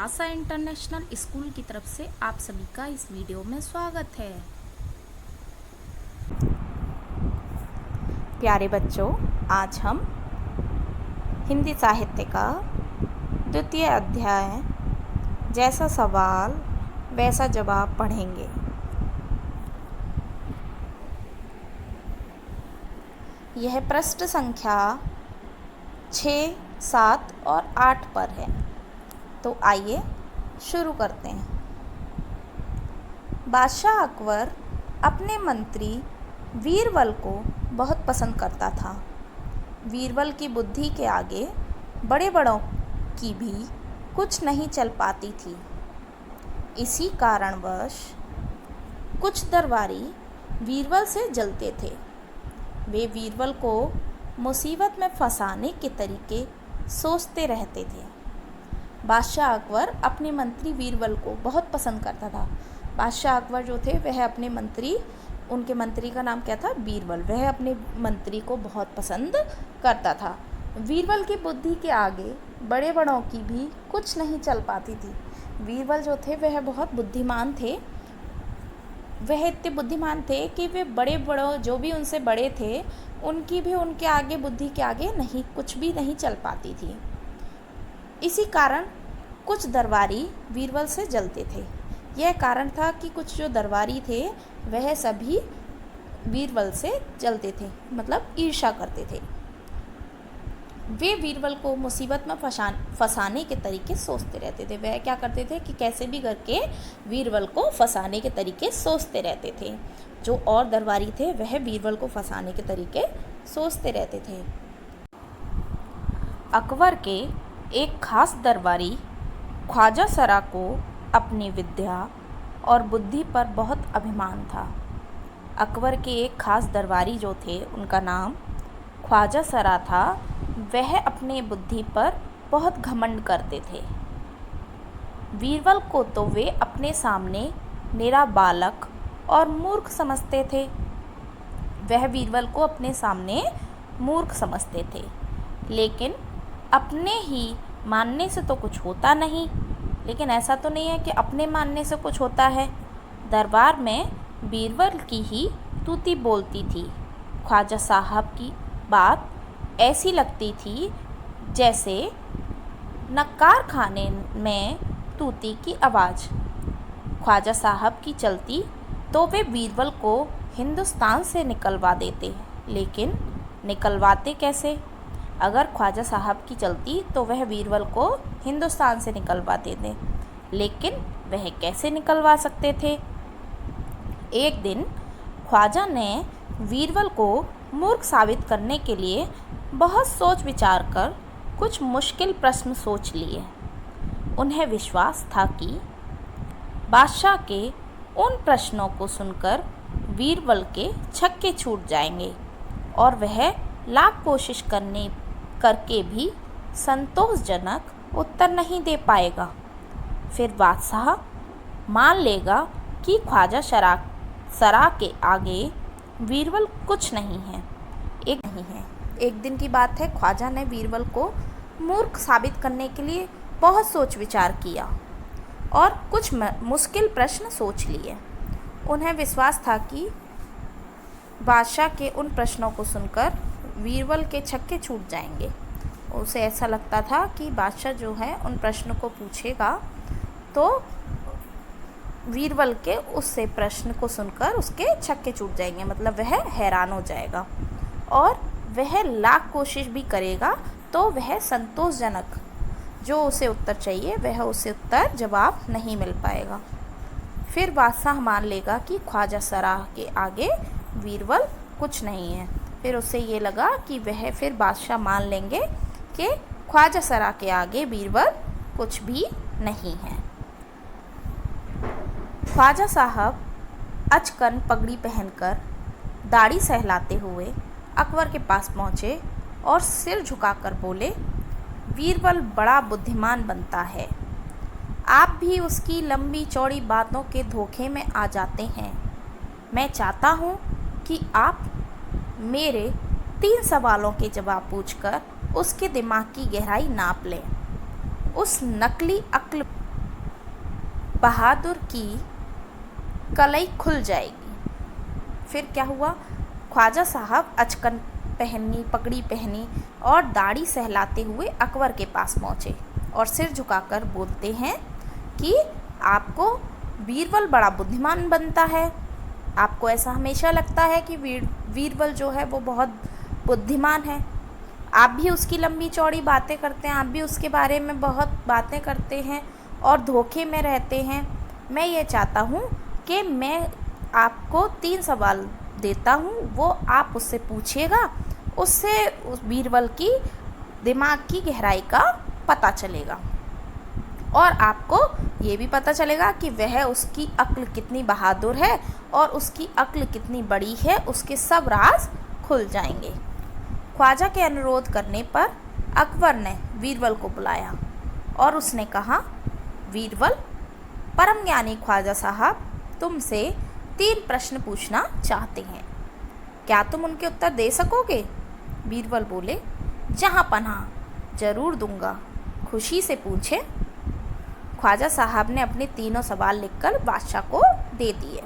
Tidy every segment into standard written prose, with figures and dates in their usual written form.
आशा international school की तरफ से आप सभी का इस वीडियो में स्वागत है। प्यारे बच्चों, आज हम हिंदी साहित्य का द्वितीय अध्याय जैसा सवाल वैसा जवाब पढ़ेंगे। यह पृष्ठ संख्या 6, 7 और 8 पर है। तो आइए शुरू करते हैं। बादशाह अकबर अपने मंत्री बीरबल को बहुत पसंद करता था। बीरबल की बुद्धि के आगे बड़े बड़ों की भी कुछ नहीं चल पाती थी। इसी कारणवश कुछ दरबारी बीरबल से जलते थे। वे बीरबल को मुसीबत में फंसाने के तरीके सोचते रहते थे। बादशाह अकबर अपने मंत्री बीरबल को बहुत पसंद करता था। बादशाह अकबर जो थे वह अपने मंत्री, उनके मंत्री का नाम क्या था? बीरबल। वह अपने मंत्री को बहुत पसंद करता था। बीरबल की बुद्धि के आगे बड़े बड़ों की भी कुछ नहीं चल पाती थी। बीरबल जो थे वह बहुत बुद्धिमान थे। वह इतने बुद्धिमान थे कि वे बड़े बड़ों जो भी उनसे बड़े थे उनकी भी उनके आगे बुद्धि के आगे कुछ भी नहीं चल पाती थी। इसी कारण कुछ दरबारी बीरबल से जलते थे। यह कारण था कि कुछ जो दरबारी थे वह सभी बीरबल से जलते थे, मतलब ईर्ष्या करते थे। वे बीरबल को मुसीबत में फंसाने के तरीके सोचते रहते थे। वह क्या करते थे कि कैसे भी करके बीरबल को फंसाने के तरीके सोचते रहते थे। जो और दरबारी थे वह बीरबल को फंसाने के तरीके सोचते रहते थे। अकबर के एक खास दरबारी ख्वाजा सरा को अपनी विद्या और बुद्धि पर बहुत अभिमान था। अकबर के एक खास दरबारी जो थे उनका नाम ख्वाजा सरा था। वह अपने बुद्धि पर बहुत घमंड करते थे। बीरबल को तो वे अपने सामने निरा बालक और मूर्ख समझते थे। वह बीरबल को अपने सामने मूर्ख समझते थे, लेकिन अपने ही मानने से तो कुछ होता नहीं। लेकिन ऐसा तो नहीं है कि अपने मानने से कुछ होता है। दरबार में बीरबल की ही तूती बोलती थी। ख्वाजा साहब की बात ऐसी लगती थी जैसे नक्कार खाने में तूती की आवाज़। ख्वाजा साहब की चलती तो वे बीरबल को हिंदुस्तान से निकलवा देते, लेकिन निकलवाते कैसे? अगर ख्वाजा साहब की चलती तो वह बीरबल को हिंदुस्तान से निकलवा देते, लेकिन वह कैसे निकलवा सकते थे? एक दिन ख्वाजा ने बीरबल को मूर्ख साबित करने के लिए बहुत सोच विचार कर कुछ मुश्किल प्रश्न सोच लिए। उन्हें विश्वास था कि बादशाह के उन प्रश्नों को सुनकर बीरबल के छक्के छूट जाएंगे और वह लाख कोशिश करके भी संतोषजनक उत्तर नहीं दे पाएगा। फिर बादशाह मान लेगा कि ख्वाजा सरा के आगे बीरबल कुछ नहीं है। एक दिन की बात है, ख्वाजा ने बीरबल को मूर्ख साबित करने के लिए बहुत सोच विचार किया और कुछ मुश्किल प्रश्न सोच लिए। उन्हें विश्वास था कि बादशाह के उन प्रश्नों को सुनकर बीरबल के छक्के छूट जाएंगे। उसे ऐसा लगता था कि बादशाह जो है उन प्रश्नों को पूछेगा तो बीरबल के उससे प्रश्न को सुनकर उसके छक्के छूट जाएंगे, मतलब वह हैरान हो जाएगा और वह लाख कोशिश भी करेगा तो वह संतोषजनक जो उसे उत्तर चाहिए वह उसे उत्तर जवाब नहीं मिल पाएगा। फिर बादशाह मान लेगा कि ख्वाजा सरा के आगे बीरबल कुछ नहीं है। फिर उसे ये लगा कि वह फिर बादशाह मान लेंगे कि ख्वाजा सरा के आगे बीरबल कुछ भी नहीं है। ख्वाजा साहब अचकन पगड़ी पहनकर दाढ़ी सहलाते हुए अकबर के पास पहुँचे और सिर झुकाकर बोले, बीरबल बड़ा बुद्धिमान बनता है। आप भी उसकी लंबी चौड़ी बातों के धोखे में आ जाते हैं। मैं चाहता हूँ कि आप मेरे 3 सवालों के जवाब पूछकर उसके दिमाग की गहराई नाप लें। उस नकली अक्ल बहादुर की कलई खुल जाएगी। फिर क्या हुआ, ख्वाजा साहब अचकन पगड़ी पहनी और दाढ़ी सहलाते हुए अकबर के पास पहुँचे और सिर झुकाकर बोलते हैं कि आपको बीरबल बड़ा बुद्धिमान बनता है। आपको ऐसा हमेशा लगता है कि बीरबल जो है वो बहुत बुद्धिमान है। आप भी उसकी लंबी चौड़ी बातें करते हैं, आप भी उसके बारे में बहुत बातें करते हैं और धोखे में रहते हैं। मैं ये चाहता हूँ कि मैं आपको 3 सवाल देता हूँ, वो आप उससे पूछिएगा, उससे उस बीरबल की दिमाग की गहराई का पता चलेगा और आपको ये भी पता चलेगा कि वह उसकी अक्ल कितनी बहादुर है और उसकी अक्ल कितनी बड़ी है, उसके सब राज खुल जाएंगे। ख्वाजा के अनुरोध करने पर अकबर ने बीरबल को बुलाया और उसने कहा, बीरबल, परम ज्ञानी ख्वाजा साहब तुमसे 3 प्रश्न पूछना चाहते हैं, क्या तुम उनके उत्तर दे सकोगे? बीरबल बोले, जहाँ पनाह जरूर दूंगा, खुशी से पूछें। ख्वाजा साहब ने अपने 3 सवाल लिखकर बादशाह को दे दिए।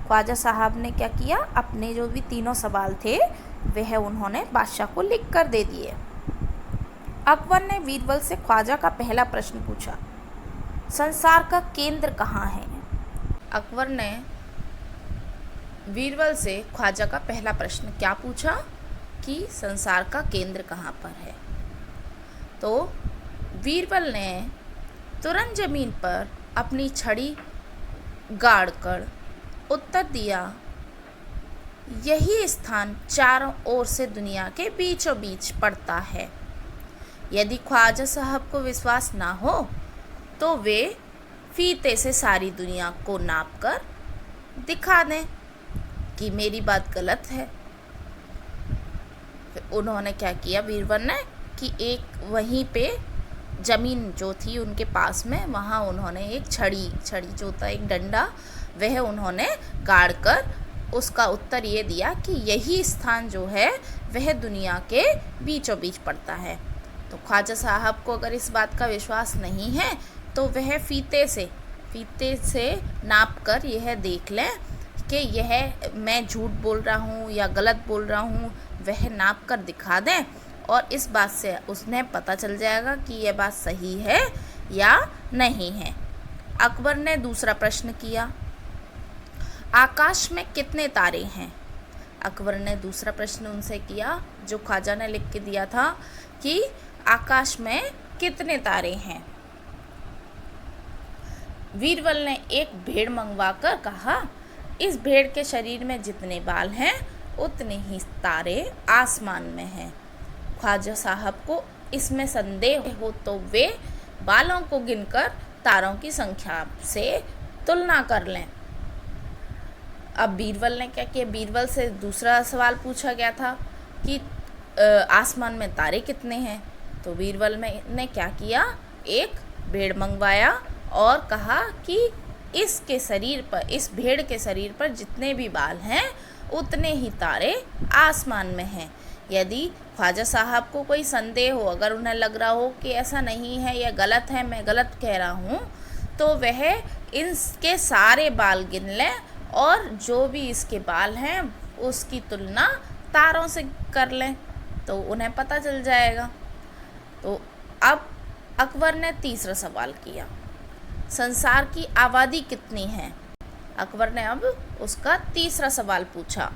ख्वाजा साहब ने क्या किया, अपने जो भी 3 सवाल थे वह उन्होंने बादशाह को लिख कर दे दिए। अकबर ने बीरबल से ख्वाजा का पहला प्रश्न पूछा, संसार का केंद्र कहाँ है? अकबर ने बीरबल से ख्वाजा का पहला प्रश्न क्या पूछा कि संसार का केंद्र कहाँ पर है। तो बीरबल ने तुरंत जमीन पर अपनी छड़ी गाड़कर उत्तर दिया, यही स्थान चारों ओर से दुनिया के बीचों बीच पड़ता है। यदि ख्वाजा साहब को विश्वास ना हो तो वे फीते से सारी दुनिया को नापकर दिखा दें कि मेरी बात गलत है। फिर उन्होंने क्या किया बीरबल ने कि एक वहीं पे ज़मीन जो थी उनके पास में, वहाँ उन्होंने एक छड़ी जो होता है एक डंडा, वह उन्होंने गाड़ कर उसका उत्तर ये दिया कि यही स्थान जो है वह दुनिया के बीचों बीच पड़ता है। तो ख्वाजा साहब को अगर इस बात का विश्वास नहीं है तो वह फीते से नाप कर यह देख लें कि यह मैं झूठ बोल रहा हूँ या गलत बोल रहा हूँ, वह नाप कर दिखा दें और इस बात से उसने पता चल जाएगा कि यह बात सही है या नहीं है। अकबर ने दूसरा प्रश्न किया, आकाश में कितने तारे हैं? अकबर ने दूसरा प्रश्न उनसे किया जो ख्वाजा ने लिख के दिया था कि आकाश में कितने तारे हैं। बीरबल ने एक भेड़ मंगवाकर कहा, इस भेड़ के शरीर में जितने बाल हैं उतने ही तारे आसमान में हैं। ख्वाजा साहब को इसमें संदेह हो तो वे बालों को गिनकर तारों की संख्या से तुलना कर लें। अब बीरबल ने क्या किया, बीरबल से दूसरा सवाल पूछा गया था कि आसमान में तारे कितने हैं। तो बीरबल ने क्या किया, एक भेड़ मंगवाया और कहा कि इस भेड़ के शरीर पर जितने भी बाल हैं उतने ही तारे आसमान में हैं। यदि ख्वाजा साहब को कोई संदेह हो, अगर उन्हें लग रहा हो कि ऐसा नहीं है, यह गलत है, मैं गलत कह रहा हूँ, तो वह इनके सारे बाल गिन लें और जो भी इसके बाल हैं उसकी तुलना तारों से कर लें तो उन्हें पता चल जाएगा। तो अब अकबर ने तीसरा सवाल किया, संसार की आबादी कितनी है? अकबर ने अब उसका तीसरा सवाल पूछा।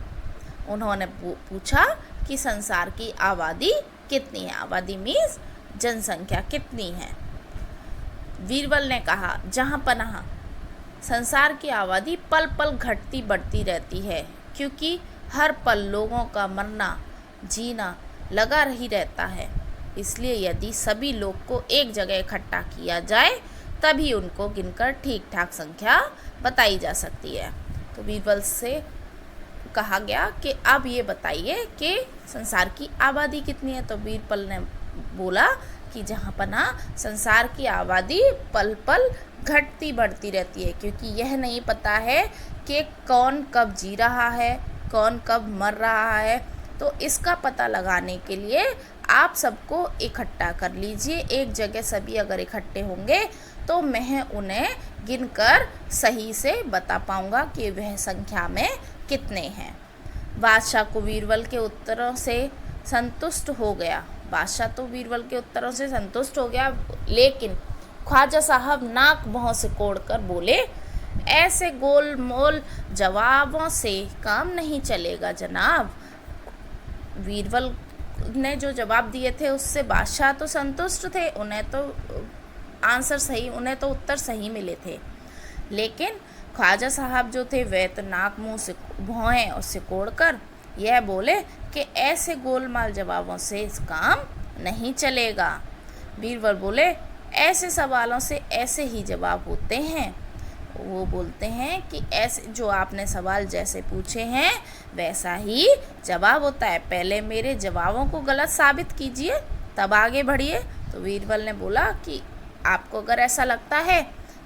उन्होंने पूछा कि संसार की आबादी कितनी है, आबादी मीन्स जनसंख्या कितनी है। बीरबल ने कहा, जहाँ पनाह संसार की आबादी पल पल घटती बढ़ती रहती है, क्योंकि हर पल लोगों का मरना जीना लगा ही रहता है। इसलिए यदि सभी लोग को एक जगह इकट्ठा किया जाए तभी उनको गिनकर ठीक ठाक संख्या बताई जा सकती है। तो बीरबल से कहा गया कि अब ये बताइए कि संसार की आबादी कितनी है। तो बीरबल ने बोला कि जहाँ पनाह संसार की आबादी पल पल घटती बढ़ती रहती है, क्योंकि यह नहीं पता है कि कौन कब जी रहा है, कौन कब मर रहा है। तो इसका पता लगाने के लिए आप सबको इकट्ठा कर लीजिए, एक जगह सभी अगर इकट्ठे होंगे तो मैं उन्हें गिनकर सही से बता पाऊंगा कि वह संख्या में कितने हैं। बादशाह को बीरबल के उत्तरों से संतुष्ट हो गया। बादशाह तो बीरबल के उत्तरों से संतुष्ट हो गया, लेकिन ख्वाजा साहब नाक मुँह सिकोड़ कर बोले, ऐसे गोल मोल जवाबों से काम नहीं चलेगा जनाब। बीरबल ने जो जवाब दिए थे उससे बादशाह तो संतुष्ट थे, उन्हें तो उत्तर सही मिले थे, लेकिन ख्वाजा साहब जो थे वह तो नाक मुँह से भौएं और सिकोड़ कर यह बोले कि ऐसे गोलमाल जवाबों से इस काम नहीं चलेगा। बीरबल बोले, ऐसे सवालों से ऐसे ही जवाब होते हैं। वो बोलते हैं कि ऐसे जो आपने सवाल जैसे पूछे हैं वैसा ही जवाब होता है, पहले मेरे जवाबों को गलत साबित कीजिए तब आगे बढ़िए। तो बीरबल ने बोला कि आपको अगर ऐसा लगता है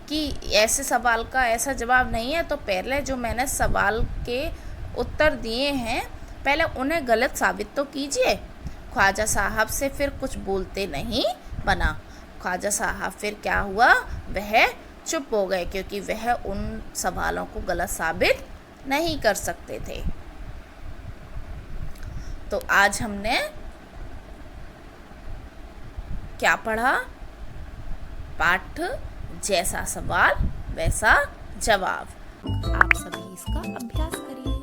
कि ऐसे सवाल का ऐसा जवाब नहीं है तो पहले जो मैंने सवाल के उत्तर दिए हैं पहले उन्हें गलत साबित तो कीजिए। ख्वाजा साहब से फिर कुछ बोलते नहीं बना। ख्वाजा साहब फिर क्या हुआ, वह चुप हो गए, क्योंकि वह उन सवालों को गलत साबित नहीं कर सकते थे। तो आज हमने क्या पढ़ा? पाठ जैसा सवाल वैसा जवाब। आप सभी इसका अभ्यास करिए।